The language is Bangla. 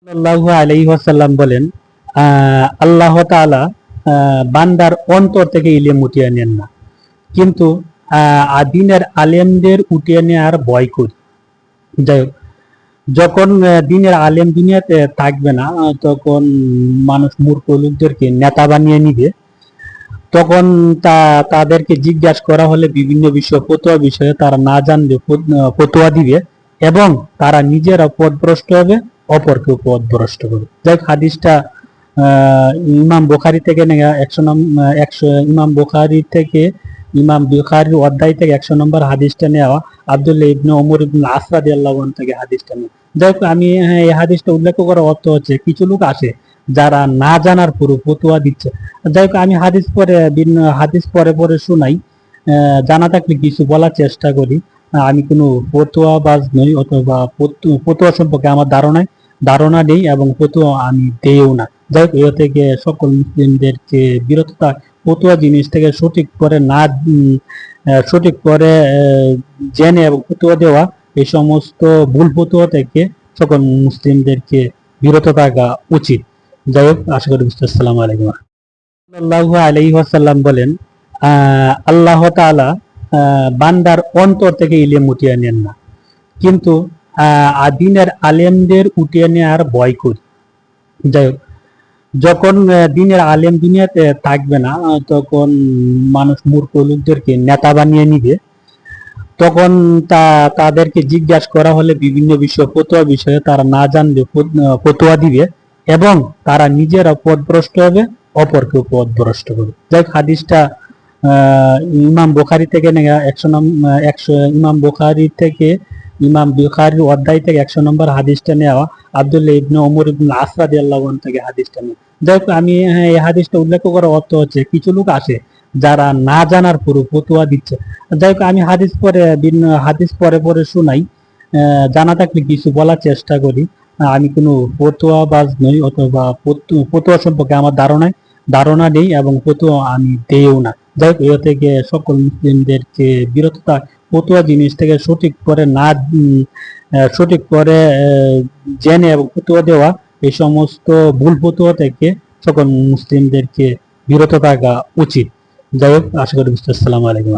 সাল্লাল্লাহু আলাইহি ওয়াসাল্লাম বলেন, আল্লাহ তাআলা বান্দার অন্তর থেকে ইলম উঠিয়ে নেন না, কিন্তু দিনের আলেমদের উঠিয়ে নেওয়ার ভয় করি। যাই হোক, যখন দিনের আলেম দুনিয়াতে থাকবে না, তখন মানুষ মূর্খ লোকদেরকে নেতা বানিয়ে নিবে। তখন তাদেরকে জিজ্ঞাসা করা হলে বিভিন্ন বিষয়, ফতোয়া বিষয়ে তারা না জানলে ফতোয়া দিবে এবং তারা নিজেরা পথভ্রষ্ট হবে, অপরকেও পথভ্রষ্ট করবে। যাই হাদিসটা ইমাম বুখারী থেকে নেওয়া, 100 ইমাম বুখারী থেকে, ইমাম বুখারীর অধ্যায় থেকে 100 নম্বর হাদিসটা নেওয়া, আব্দুল্লাহ ইবনে ওমর ইবনে আস রাদিয়াল্লাহু আনহু থেকে হাদিসটা নেওয়া। যাই হোক, আমি এই হাদিসটা উল্লেখ করার অর্থ হচ্ছে, কিছু লোক আসে যারা না জানার পুরো ফতোয়া দিচ্ছে। যাই হোক, আমি হাদিস পরে পরে শোনাই, জানা থাকলে কিছু বলার চেষ্টা করি। আমি কোনো ফতোয়াবাজ নই, অথবা ফতোয়া সম্পর্কে আমার ধারণা নেই এবং ফতোয়া আমি দেইও না। যাই হোক, এ থেকে সকল মুসলিমদেরকে বিরত ফতোয়া জিনিস থেকে সঠিক করে জেনে এবং ফতোয়া দেওয়া, এই সমস্ত ভুল ফতোয়া থেকে সকল মুসলিমদেরকে বিরত থাকা উচিত। যাই হোক, আশা করি বুঝতে। আসসালামু আলাইকুম। সাল্লাল্লাহু আলাইহি ওয়াসাল্লাম বলেন, আল্লাহ তাআলা বান্দার অন্তর থেকে ইলম উঠিয়ে নেন না, কিন্তু দিনের আলেমদের উঠিয়ে নেওয়ার ভয় করি। যাই হোক, যখন দিনের আলেম দুনিয়াতে থাকবে না, তখন মানুষ মূর্খ লোকদেরকে নেতা বানিয়ে নিবে। তখন তাদেরকে জিজ্ঞাসা করা হলে বিভিন্ন বিষয়, ফতোয়া বিষয়ে তারা না জানলে ফতোয়া দিবে এবং তারা নিজেরা পথভ্রষ্ট হবে, অপরকেও পথভ্রষ্ট করবে। যাই হোক, হাদিসটা ইমাম বুখারী থেকে নেওয়া, 100 ইমাম বুখারী থেকে, ইমাম বুখারীর অধ্যায় থেকে 100 নম্বর হাদিসটা নেওয়া, আব্দুল্লাহ ইবনে ওমর ইবনে আস রাদিয়াল্লাহু আনহু থেকে হাদিসটা নেওয়া। যাই হোক, আমি এই হাদিসটা উল্লেখ করার অর্থ হচ্ছে, কিছু লোক আসে যারা না জানার পুরো ফতোয়া দিচ্ছে। যাই হোক, আমি হাদিস পরে পরে শোনাই, জানা থাকলে কিছু বলার চেষ্টা করি। আমি কোনো ফতোয়াবাজ নই, অথবা ফতোয়া সম্পর্কে আমার ধারণা নেই এবং ফতোয়া আমি দেইও না। যাই হোক, এ থেকে সকল মুসলিমদেরকে বিরত ফতোয়া জিনিস থেকে সঠিক করে জেনে এবং ফতোয়া দেওয়া, এই সমস্ত ভুল ফতোয়া থেকে সকল মুসলিমদেরকে বিরত থাকা উচিত। যাই হোক, আশা করি বুঝতে। আসসালামু আলাইকুম।